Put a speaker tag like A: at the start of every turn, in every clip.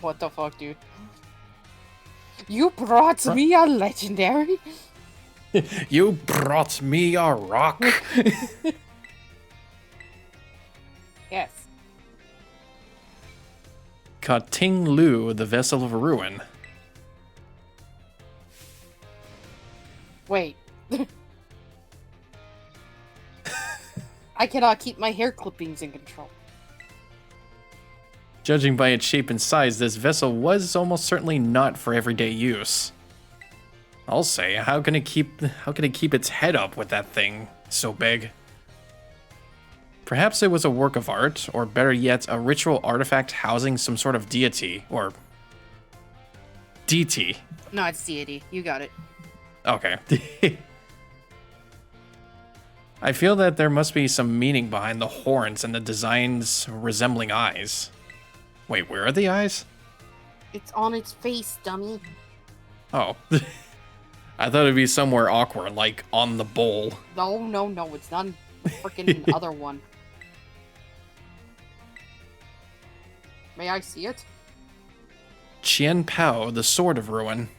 A: What the fuck, dude? You brought me a legendary?
B: You brought me a rock.
A: Yes.
B: Ting Lu, the Vessel of Ruin.
A: Wait. I cannot keep my hair clippings in control.
B: Judging by its shape and size, this vessel was almost certainly not for everyday use. I'll say, how can it keep its head up with that thing so big? Perhaps it was a work of art, or better yet, a ritual artifact housing some sort of deity, or deity.
A: No, it's deity. You got it.
B: Okay. I feel that there must be some meaning behind the horns and the designs resembling eyes. Wait, where are the eyes?
A: It's on its face, dummy.
B: Oh. I thought it'd be somewhere awkward, like on the bowl.
A: No, it's not the freaking other one. May I see it?
B: Qian Pao, the Sword of Ruin.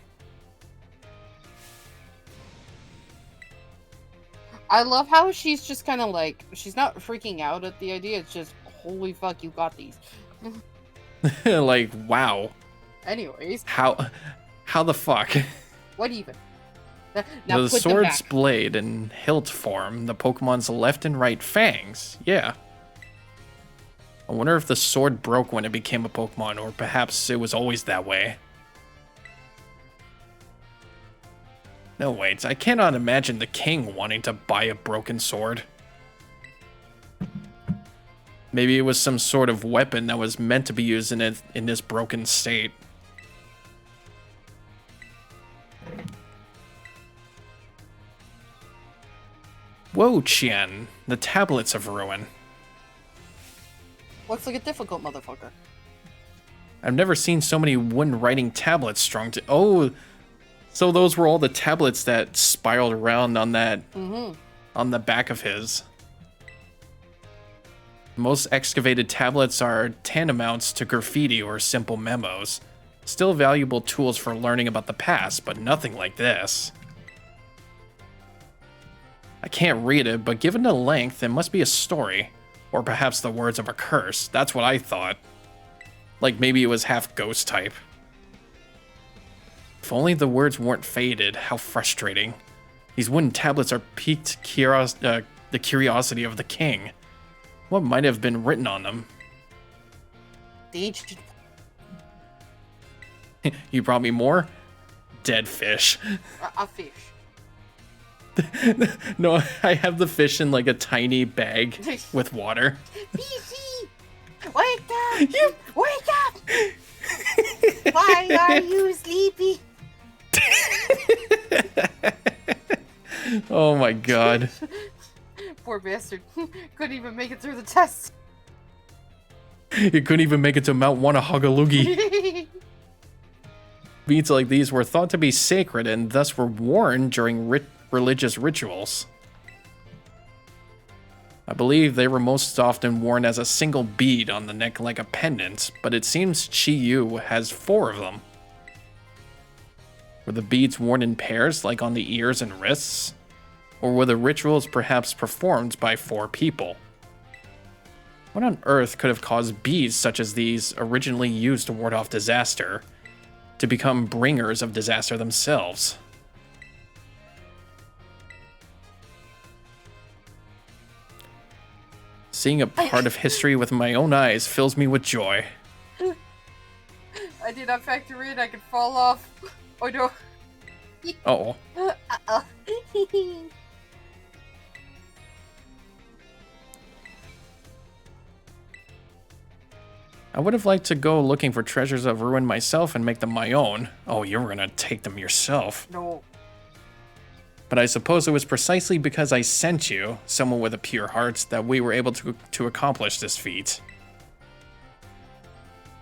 A: I love how she's just kind of like, she's not freaking out at the idea, it's just, holy fuck, you got these.
B: Like, wow.
A: Anyways.
B: How the fuck?
A: What even? Now
B: The
A: put them
B: sword's
A: back.
B: blade and hilt form the Pokemon's left and right fangs. Yeah. I wonder if the sword broke when it became a Pokemon, or perhaps it was always that way. No, wait, I cannot imagine the king wanting to buy a broken sword. Maybe it was some sort of weapon that was meant to be used in this broken state. Whoa, Qian, the Tablets of Ruin.
A: Looks like a difficult motherfucker.
B: I've never seen so many wooden writing tablets strung to... Oh, so those were all the tablets that spiraled around on that... on the back of his. Most excavated tablets are tantamounts to graffiti or simple memos. Still valuable tools for learning about the past, but nothing like this. I can't read it, but given the length, it must be a story. Or perhaps the words of a curse. That's what I thought. Like maybe it was half ghost type. If only the words weren't faded, how frustrating. These wooden tablets are piqued the curiosity of the king. What might have been written on them?
A: The ancient...
B: You brought me more? Dead fish.
A: A fish.
B: No, I have the fish in like a tiny bag with water.
A: PC! Wake up! Wake up! Why are you sleepy?
B: Oh my god.
A: Poor bastard. Couldn't even make it through the test.
B: You couldn't even make it to Mount Wannahuggaloogie. Beads like these were thought to be sacred and thus were worn during religious rituals. I believe they were most often worn as a single bead on the neck like a pendant, but it seems Chi Yu has 4 of them. Were the beads worn in pairs like on the ears and wrists? Or were the rituals perhaps performed by 4 people? What on earth could have caused beads such as these, originally used to ward off disaster, to become bringers of disaster themselves? Seeing a part of history with my own eyes fills me with joy.
A: I did not factor in I could fall off. Oh no.
B: Uh-oh.
A: Uh-oh.
B: I would have liked to go looking for treasures of ruin myself and make them my own. Oh, you were gonna take them yourself.
A: No.
B: But I suppose it was precisely because I sent you, someone with a pure heart, that we were able to accomplish this feat.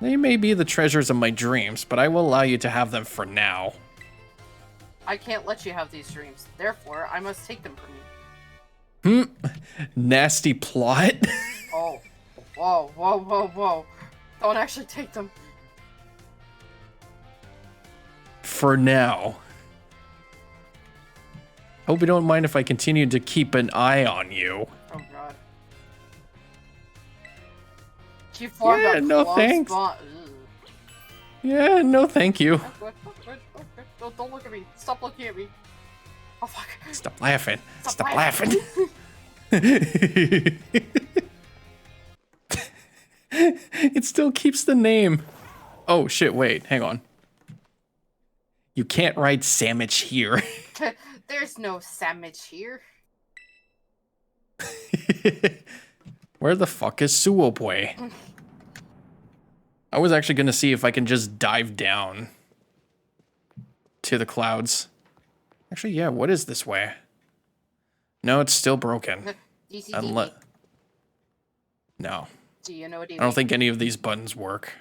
B: They may be the treasures of my dreams, but I will allow you to have them for now.
A: I can't let you have these dreams. Therefore, I must take them from you.
B: Nasty plot.
A: Oh. Whoa. Don't actually take them.
B: for now. Hope you don't mind if I continue to keep an eye on you.
A: Oh god. She formed
B: Yeah,
A: a
B: no
A: close
B: thanks.
A: bond.
B: Yeah, no thank you.
A: Oh, good. Oh, good. Oh, good. Don't look at me. Stop looking at me. Oh fuck.
B: Stop laughing. Stop
A: laughing.
B: laughing. It still keeps the name. Oh shit, wait, hang on. You can't write sandwich here.
A: There's no sandwich here.
B: Where the fuck is Suoboy? I was actually gonna see if I can just dive down to the clouds. Actually, yeah, what is this way? No, it's still broken. No.
A: Do you know what
B: I don't think any of these buttons work.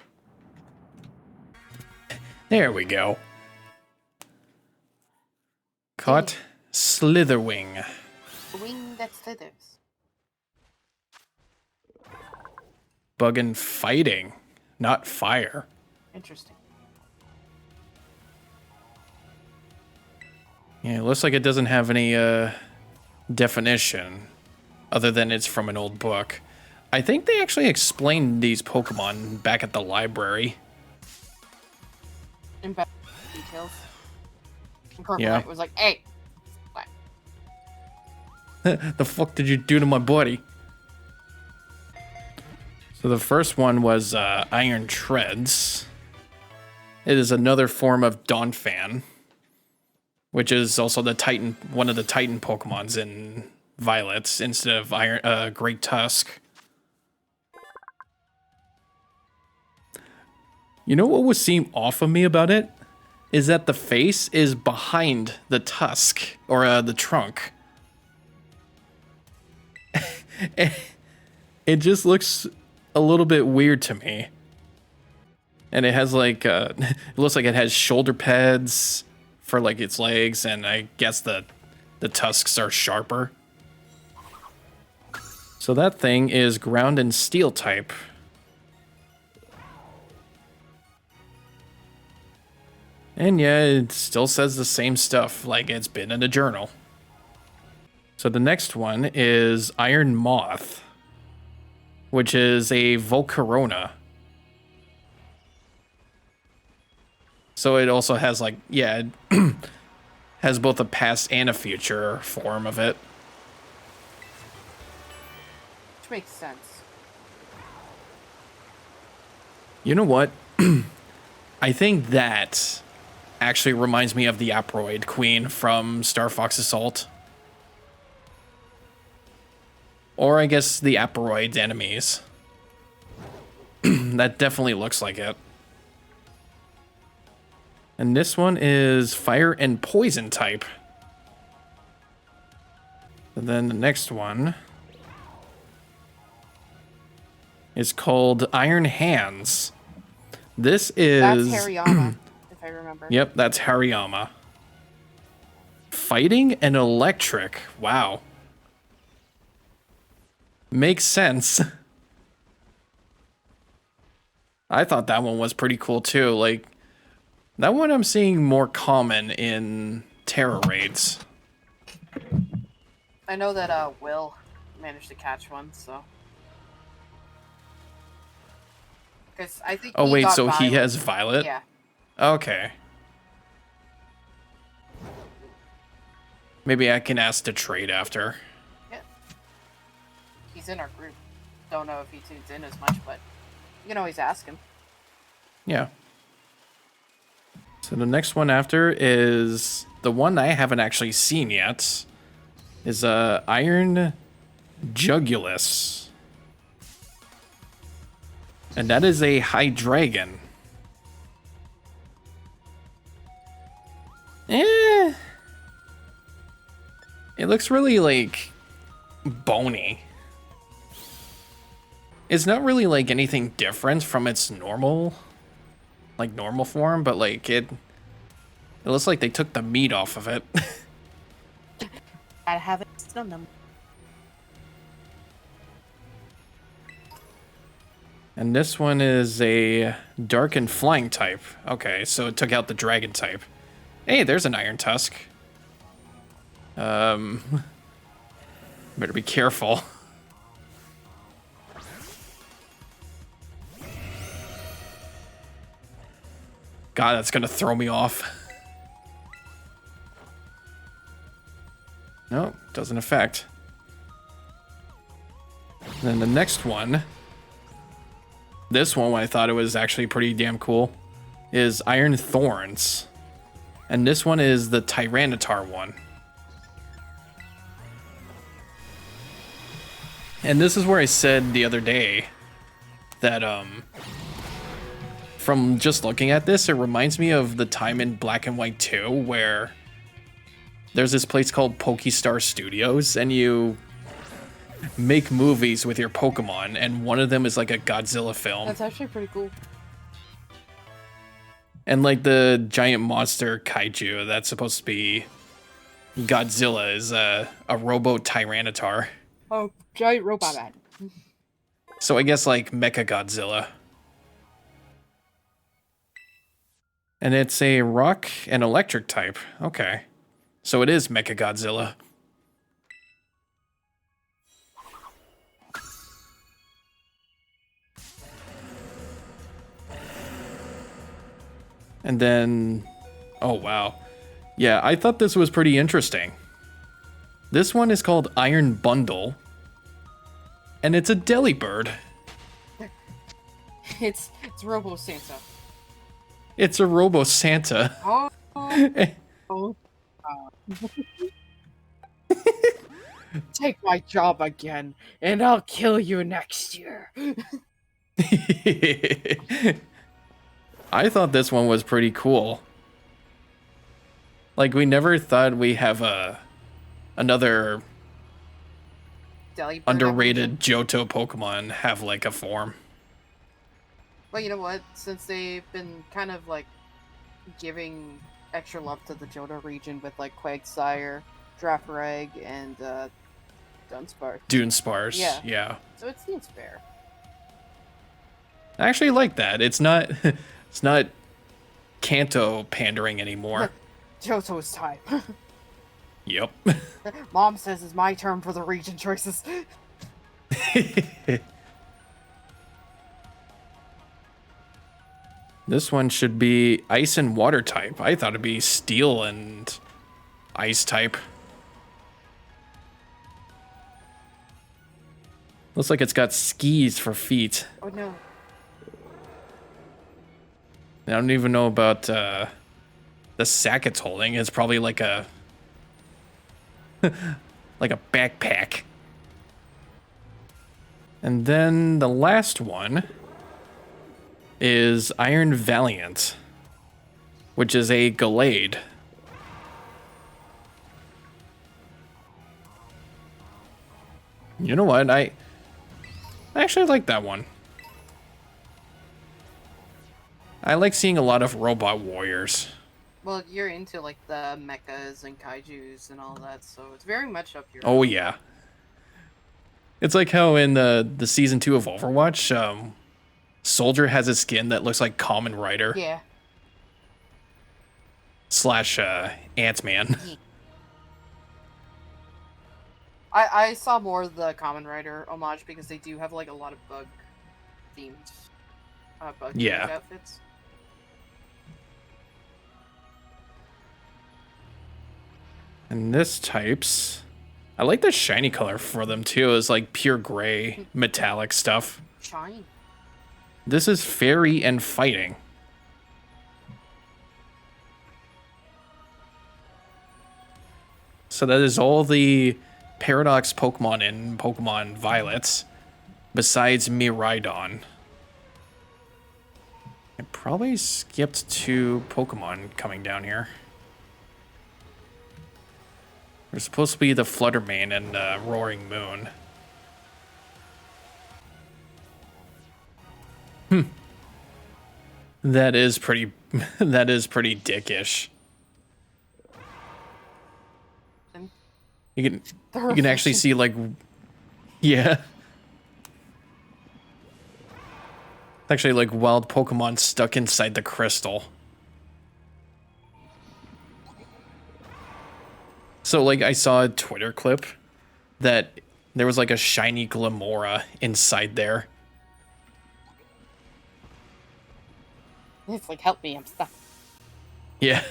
B: There we go. Caught Slitherwing.
A: Wing that slithers.
B: Bug and fighting, not fire.
A: Interesting.
B: Yeah, it looks like it doesn't have any definition other than it's from an old book. I think they actually explained these Pokemon back at the library.
A: In better details. And Purple
B: Yeah.
A: Knight was like, hey. What?
B: The fuck did you do to my buddy? So the first one was Iron Treads. It is another form of Donphan, which is also the Titan, one of the Titan Pokemons in Violets instead of Great Tusk. You know what would seem off of me about it? Is that the face is behind the tusk, or the trunk. It just looks a little bit weird to me. And it has like, it looks like it has shoulder pads for like its legs, and I guess the tusks are sharper. So that thing is ground and steel type. And yeah, it still says the same stuff like it's been in a journal. So the next one is Iron Moth, which is a Volcarona. So it also has like, yeah, it has both a past and a future form of it.
A: Which makes sense.
B: You know what? I think that actually reminds me of the Aproid Queen from Star Fox Assault. Or I guess the Aproid's enemies. That definitely looks like it. And this one is fire and poison type. And then the next one is called Iron Hands. This is...
A: That's Hariyama, if I remember.
B: Yep, that's Hariyama. Fighting and electric. Wow. Makes sense. I thought that one was pretty cool too. Like, that one I'm seeing more common in Terra raids.
A: I know that Will managed to catch one, so. Because I think.
B: Oh,
A: he
B: wait,
A: got
B: so he
A: Violet.
B: has Violet?
A: Yeah.
B: Okay. Maybe I can ask to trade after.
A: Yeah. He's in our group. Don't know if he tunes in as much, but you can always ask him.
B: Yeah. So the next one after is the one I haven't actually seen yet. Is Iron Jugulus. And that is a Hydreigon. It looks really like bony. It's not really like anything different from its normal form, but like it looks like they took the meat off of it.
A: I have it on them.
B: And this one is a dark and flying type. Okay, so it took out the dragon type. Hey, there's an Iron Tusk. Better be careful. God, that's gonna throw me off. No, doesn't affect. Then the next one, this one I thought it was actually pretty damn cool, is Iron Thorns. And this one is the Tyranitar one. And this is where I said the other day that, from just looking at this, it reminds me of the time in Black and White 2 where there's this place called Pokestar Studios and you make movies with your Pokemon, and one of them is like a Godzilla film.
A: That's actually pretty cool.
B: And like the giant monster kaiju that's supposed to be Godzilla is a Robo Tyranitar.
A: Oh, giant robot man.
B: So I guess like Mecha Godzilla. And it's a rock and electric type. Okay. So it is Mecha Godzilla. And then, oh wow. Yeah, I thought this was pretty interesting. This one is called Iron Bundle. And it's a Delibird.
A: It's Robo Santa.
B: It's a Robo Santa.
A: Oh. Oh. Take my job again, and I'll kill you next year.
B: I thought this one was pretty cool. Like, we never thought we have another
A: Delibird
B: underrated Johto Pokemon have like a form.
A: Well, you know what? Since they've been kind of like giving extra love to the Johto region with like Quagsire, Drafrag, and
B: Dunsparce. Yeah.
A: So it seems fair.
B: I actually like that. It's not it's not Kanto pandering anymore.
A: Johto's time.
B: Yep.
A: Mom says it's my turn for the region choices.
B: This one should be ice and water type. I thought it'd be steel and ice type. Looks like it's got skis for feet.
A: Oh no.
B: I don't even know about the sack it's holding. It's probably like a like a backpack. And then the last one is Iron Valiant, which is a Gallade. You know what? I actually like that one. I like seeing a lot of robot warriors.
A: Well, you're into like the mechas and kaijus and all that, so it's very much up your
B: Oh yeah. It's like how in the season 2 of Overwatch, Soldier has a skin that looks like Kamen Rider.
A: Yeah.
B: / Ant-Man.
A: I saw more of the Kamen Rider homage because they do have like a lot of bug themed outfits.
B: And this types, I like the shiny color for them too. It's like pure gray metallic stuff.
A: Shine.
B: This is Fairy and Fighting. So that is all the Paradox Pokemon in Pokemon Violet, besides Miraidon. I probably skipped 2 Pokemon coming down here. There's supposed to be the Fluttermane and Roaring Moon. That is pretty that is pretty dickish. You can actually see like, yeah. Actually like wild Pokemon stuck inside the crystal. So, like, I saw a Twitter clip that there was, like, a shiny Glamora inside there.
A: It's like, help me, I'm stuck.
B: Yeah.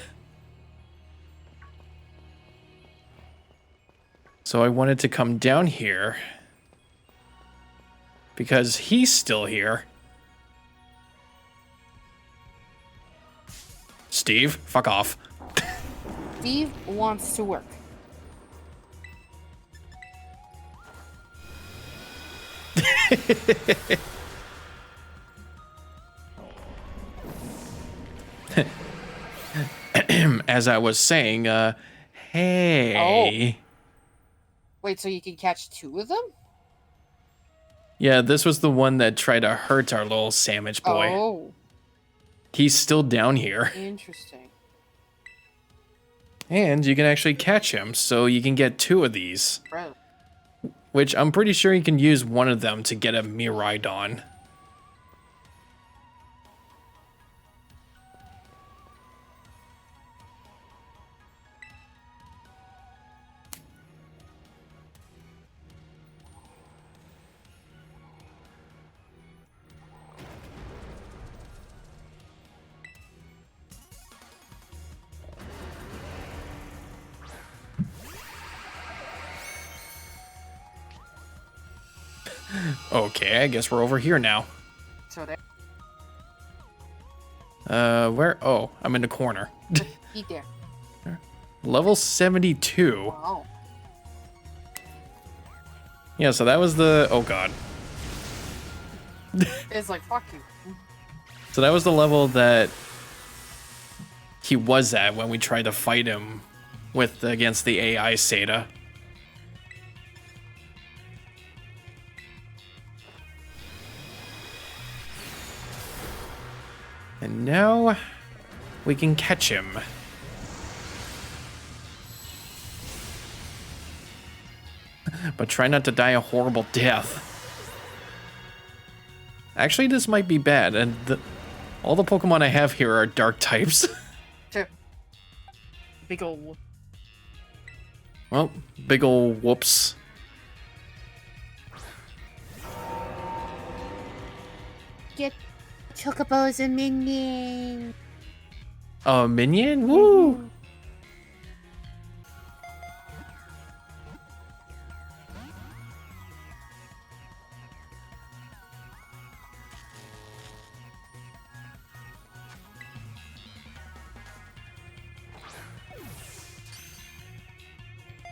B: So I wanted to come down here because he's still here. Steve, fuck off.
A: Steve wants to work.
B: As I was saying, hey.
A: Oh. Wait, so you can catch 2 of them?
B: Yeah, this was the one that tried to hurt our little sandwich boy.
A: Oh.
B: He's still down here.
A: Interesting.
B: And you can actually catch him, so you can get 2 of these.
A: Bro.
B: Which I'm pretty sure you can use one of them to get a Miraidon. Okay, I guess we're over here now.
A: So there.
B: Where? Oh, I'm in the corner.
A: Eat there.
B: Level 72.
A: Wow.
B: Yeah, so that was the... Oh, God.
A: It's like, fuck you.
B: So that was the level that he was at when we tried to fight him against the AI Seta. And now we can catch him. But try not to die a horrible death. Actually, this might be bad, and all the Pokemon I have here are dark types.
A: Sure. Big ol'.
B: Well, big ol' whoops.
A: Get Chocobos and Minions.
B: Oh, Minion? Woo!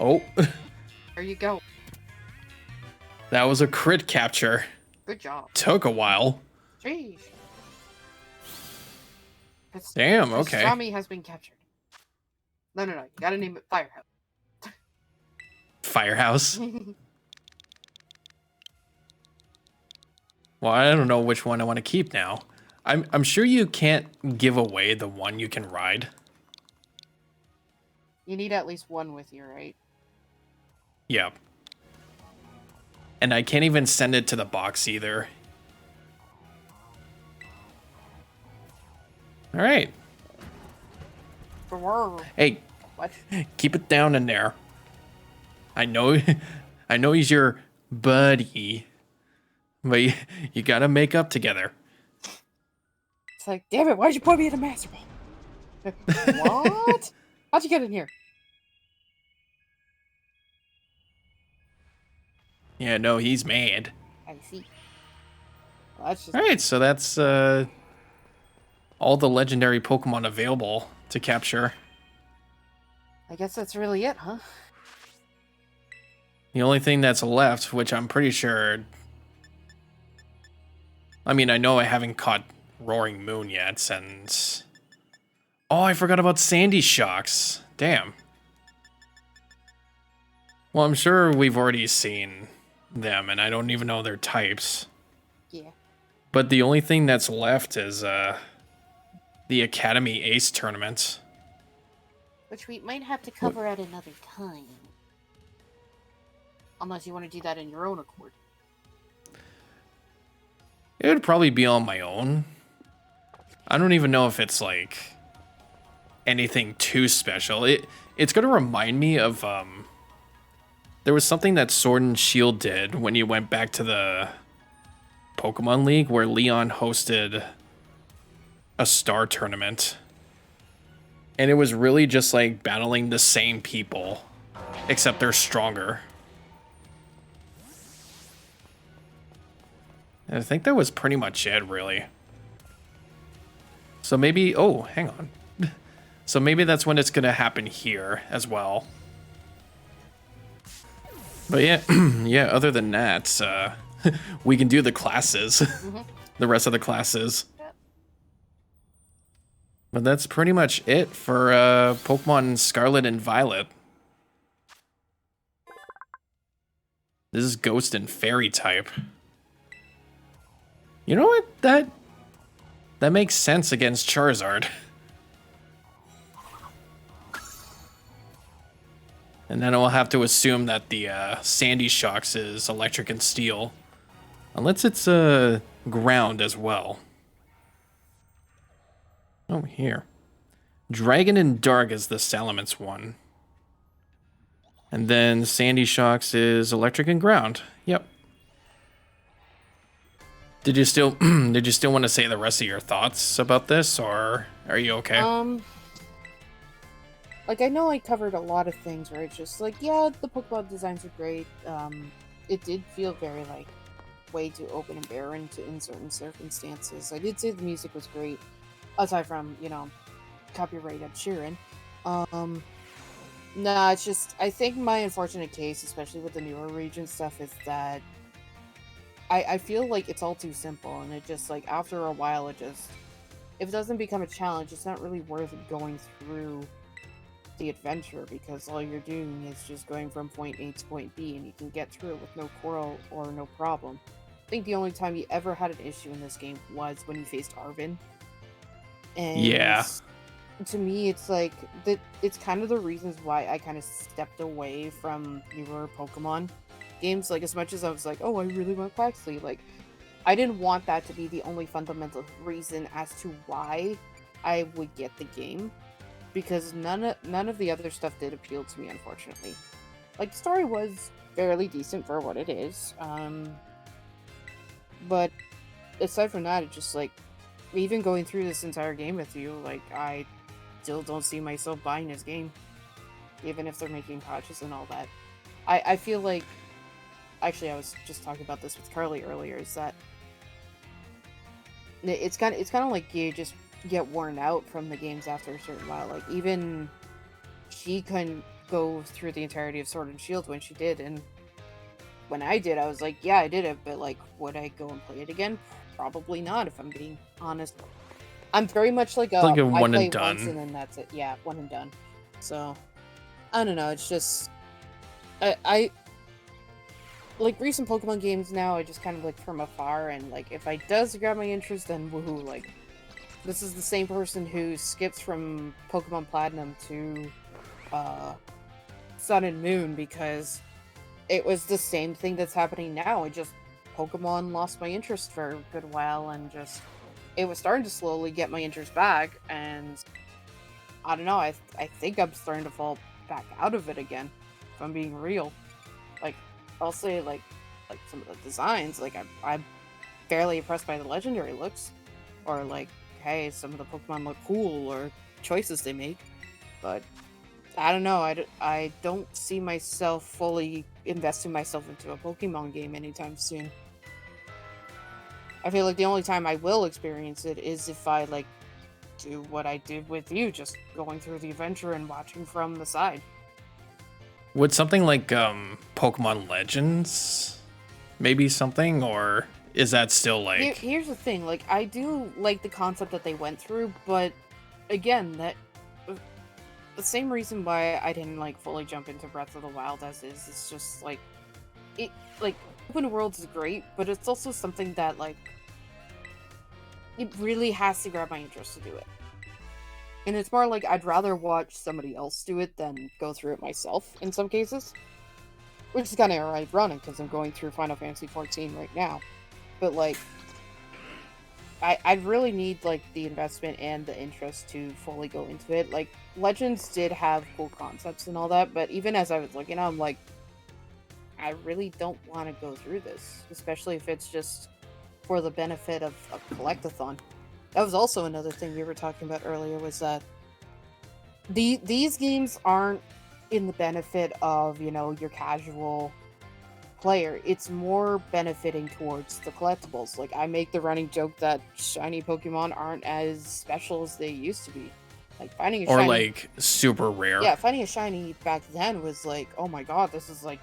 B: Oh.
A: There you go.
B: That was a crit capture.
A: Good job.
B: Took a while.
A: Jeez.
B: Damn, okay.
A: Pastrami has been captured. No. You gotta name it Firehouse.
B: Firehouse. Well, I don't know which one I want to keep now. I'm sure you can't give away the one you can ride.
A: You need at least one with you, right?
B: Yep. And I can't even send it to the box either. All right. Hey,
A: What?
B: keep it down in there. I know he's your buddy, but you gotta make up together.
A: It's like, damn it, why'd you put me in a Master Ball? What? How'd you get in here?
B: Yeah, no, he's mad.
A: I see. Well, that's just...
B: All right, so that's all the legendary Pokemon available to capture.
A: I guess that's really it, huh?
B: The only thing that's left, which I'm pretty sure... I mean, I know I haven't caught Roaring Moon yet, and... Oh, I forgot about Sandy Shocks. Damn. Well, I'm sure we've already seen them, and I don't even know their types.
A: Yeah.
B: But the only thing that's left is the Academy Ace tournament.
A: Which we might have to cover at another time. Unless you want to do that in your own accord.
B: It would probably be on my own. I don't even know if it's like anything too special. It's gonna remind me of there was something that Sword and Shield did when you went back to the Pokemon League where Leon hosted a star tournament. And it was really just like battling the same people, except they're stronger. And I think that was pretty much it, really. So maybe, oh, hang on. So maybe that's when it's gonna happen here as well. But yeah, yeah, other than that, we can do the classes. The rest of the classes.
A: Yep.
B: But that's pretty much it for Pokemon Scarlet and Violet. This is Ghost and Fairy type. You know what? That makes sense against Charizard. And then we'll have to assume that the Sandy Shocks is electric and steel. Unless it's ground as well. Oh, here. Dragon and Dark is the Salamence one. And then Sandy Shocks is electric and ground. Yep. Did you still want to say the rest of your thoughts about this, or are you okay?
A: Like, I know I covered a lot of things where it's just like, yeah, the Pokemon designs are great. It did feel very, like, way too open and barren in certain circumstances. I did say the music was great, aside from, you know, copyright Ed Sheeran. Nah, it's just, I think my unfortunate case, especially with the newer region stuff, is that I feel like it's all too simple, and it just, like, after a while, it just, if it doesn't become a challenge, it's not really worth going through the adventure, because all you're doing is just going from point A to point B, and you can get through it with no quarrel or no problem. I think the only time you ever had an issue in this game was when you faced Arvin. And
B: yeah.
A: To me, it's like, it's kind of the reasons why I kind of stepped away from newer Pokemon games. Like, as much as I was like, oh, I really want Quaxley, like, I didn't want that to be the only fundamental reason as to why I would get the game, because none of the other stuff did appeal to me, unfortunately. Like, the story was fairly decent for what it is, but aside from that, it's just like, even going through this entire game with you, like, I still don't see myself buying this game, even if they're making patches and all that. I feel like, actually, I was just talking about this with Carly earlier, is that it's kind of like you just get worn out from the games after a certain while. Like, even she couldn't go through the entirety of Sword and Shield when she did, and when I did, I was like, yeah, I did it, but, like, would I go and play it again? Probably not, if I'm being honest. I'm very much like
B: a one
A: I play
B: and done.
A: once and then that's it. Yeah, one and done. So, I don't know, it's just, I like, recent Pokemon games now, I just kind of, like, from afar, and, like, if it does grab my interest, then woohoo, like, this is the same person who skips from Pokemon Platinum to Sun and Moon, because it was the same thing that's happening now. It just, Pokemon lost my interest for a good while, and just, it was starting to slowly get my interest back, and I don't know, I think I'm starting to fall back out of it again, if I'm being real. Like, I'll say, like some of the designs, like, I'm fairly impressed by the legendary looks, or, like, hey, some of the Pokemon look cool, or choices they make, but I don't know, I don't see myself fully investing myself into a Pokemon game anytime soon. I feel like the only time I will experience it is if I, like, do what I did with you, just going through the adventure and watching from the side.
B: Would something like Pokemon Legends maybe something, or is that still like...
A: Here's the thing, like, I do like the concept that they went through, but again, that the same reason why I didn't, like, fully jump into Breath of the Wild as is, it's just like, it, like, open worlds is great, but it's also something that, like, it really has to grab my interest to do it. And it's more like I'd rather watch somebody else do it than go through it myself in some cases. Which is kind of ironic because I'm going through Final Fantasy XIV right now. But, like, I really need like the investment and the interest to fully go into it. Like Legends did have cool concepts and all that, but even as I was looking, I'm like, I really don't want to go through this, especially if it's just for the benefit of a collectathon. That was also another thing we were talking about earlier, was that these games aren't in the benefit of, you know, your casual player. It's more benefiting towards the collectibles. Like, I make the running joke that shiny Pokemon aren't as special as they used to be. Like, finding a
B: Or
A: shiny,
B: like super rare.
A: yeah, finding a shiny back then was like, oh my god, this is like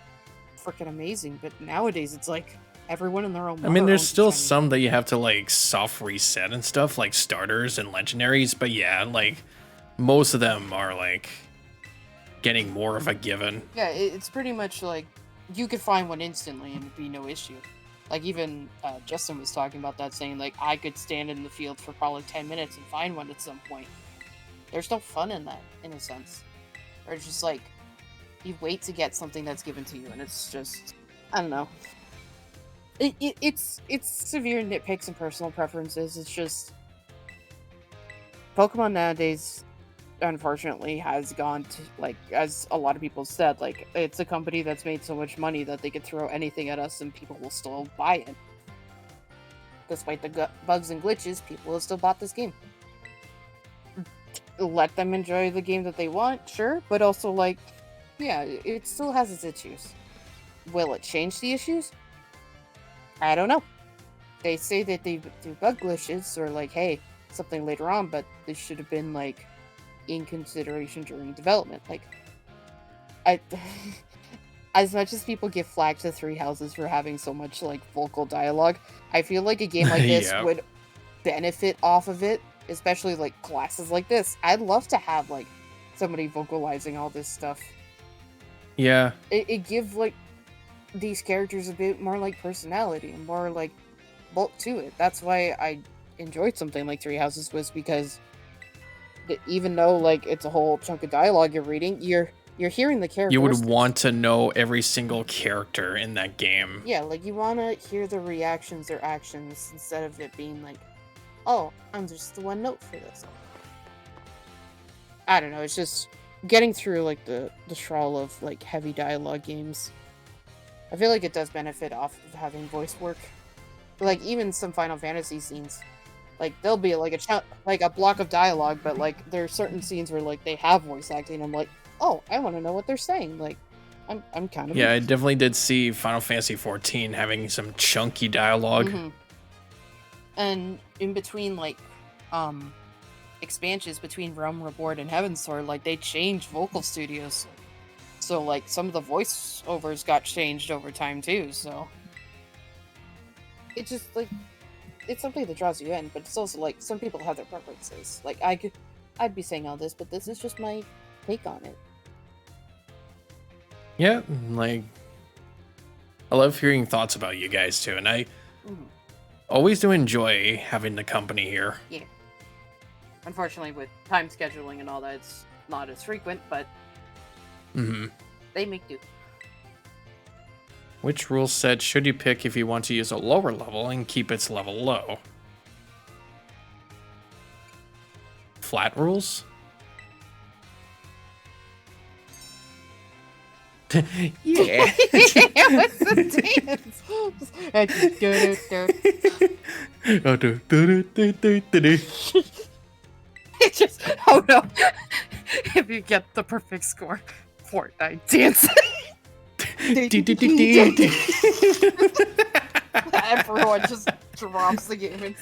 A: freaking amazing. But nowadays it's like everyone in their own
B: I mean,
A: mother
B: there's
A: owns a
B: still
A: shiny.
B: some that you have to like soft reset and stuff, like starters and legendaries, but yeah, like most of them are like getting more of a given.
A: Yeah, it's pretty much like you could find one instantly and it'd be no issue. Like, even Justin was talking about that, saying like I could stand in the field for probably 10 minutes and find one at some point. There's no fun in that, in a sense. Or it's just like you wait to get something that's given to you, and it's just, I don't know. It's severe nitpicks and personal preferences. It's just Pokemon nowadays, unfortunately, has gone to, like, as a lot of people said, like, it's a company that's made so much money that they could throw anything at us and people will still buy it. Despite the bugs and glitches, people have still bought this game. Let them enjoy the game that they want, sure, but also, like, yeah, it still has its issues. Will it change the issues? I don't know. They say that they do bug glitches or, like, hey, something later on, but this should have been, like, in consideration during development. Like, I, as much as people give flack to Three Houses for having so much, like, vocal dialogue, I feel like a game like this
B: Yeah.
A: would benefit off of it, especially, like, classes like this. I'd love to have, like, somebody vocalizing all this stuff.
B: Yeah.
A: It give, like, these characters a bit more, like, personality and more, like, bulk to it. That's why I enjoyed something like Three Houses, was because even though, like, it's a whole chunk of dialogue you're reading, you're hearing the characters.
B: You would want to know every single character in that game.
A: Yeah, like, you want to hear their reactions, their actions, instead of it being like, oh, I'm just the one note for this. I don't know, it's just getting through, like, the trawl of, like, heavy dialogue games. I feel like it does benefit off of having voice work. Like, even some Final Fantasy scenes. Like, there'll be, like, a block of dialogue, but, like, there are certain scenes where, like, they have voice acting, and I'm like, oh, I want to know what they're saying. Like, I'm kind of...
B: Yeah, I definitely did see Final Fantasy 14 having some chunky dialogue.
A: Mm-hmm. And in between, like, expansions between Realm Reborn and Heaven's Sword, like, they changed vocal studios. So, like, some of the voiceovers got changed over time, too, so... It's just, like, it's something that draws you in, but it's also, like, some people have their preferences. Like, I'd be saying all this, but this is just my take on it.
B: Yeah, like, I love hearing thoughts about you guys, too, and I always do enjoy having the company here.
A: Yeah. Unfortunately, with time scheduling and all that, it's not as frequent, but they make do.
B: Which rule set should you pick if you want to use a lower level and keep its level low? Flat rules? Yeah.
A: What's the dance? It's just, oh no. If you get the perfect score, Fortnite dance. Everyone just drops the game.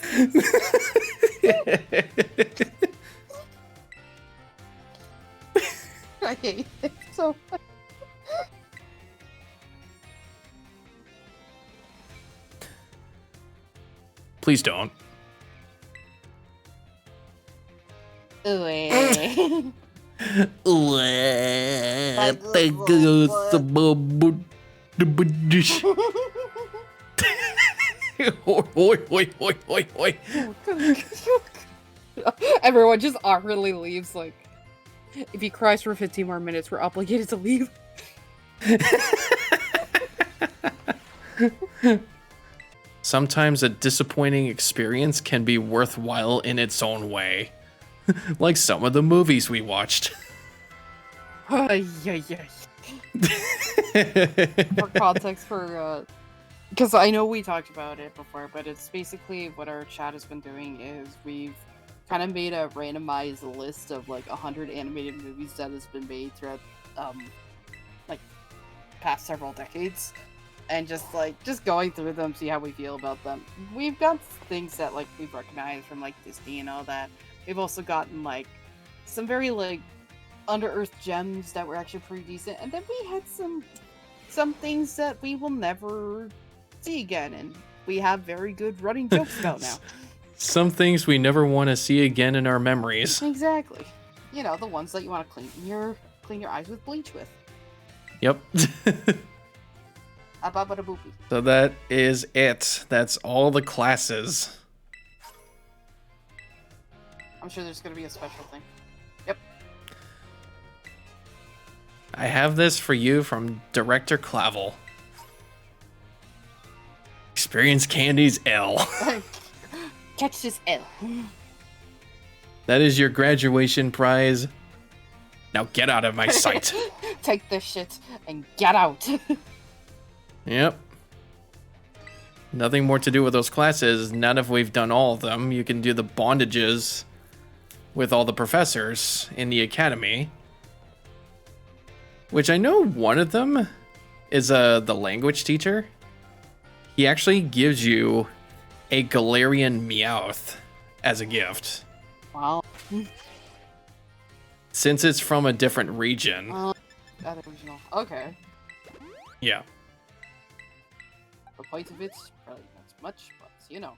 A: I hate it so much.
B: Please don't.
A: Everyone just awkwardly leaves. Like, if he cries for 15 more minutes, we're obligated to leave.
B: Sometimes a disappointing experience can be worthwhile in its own way. Like some of the movies we watched.
A: Yeah. For context, because I know we talked about it before, but it's basically what our chat has been doing is we've kind of made a randomized list of like 100 animated movies that has been made throughout like past several decades, and just going through them, see how we feel about them. We've got things that like we've recognized from like Disney and all that. We've also gotten like some very like under-earth gems that were actually pretty decent, and then we had some things that we will never see again, and we have very good running jokes about now.
B: Some things we never want to see again in our memories.
A: Exactly. You know, the ones that you want to clean your eyes with bleach with.
B: Yep.
A: Ababadaboopy.
B: So that is it. That's all the classes.
A: I'm sure there's going to be a special thing. Yep.
B: I have this for you from Director Clavel. Experience Candy's L.
A: Catch this L.
B: That is your graduation prize. Now get out of my sight.
A: Take this shit and get out.
B: Yep. Nothing more to do with those classes. Not if we've done all of them. You can do the bondages with all the professors in the academy. Which I know one of them is the language teacher. He actually gives you a Galarian Meowth as a gift.
A: Wow.
B: Since it's from a different region.
A: That original. Okay.
B: Yeah.
A: The point of it's probably not much, but you know.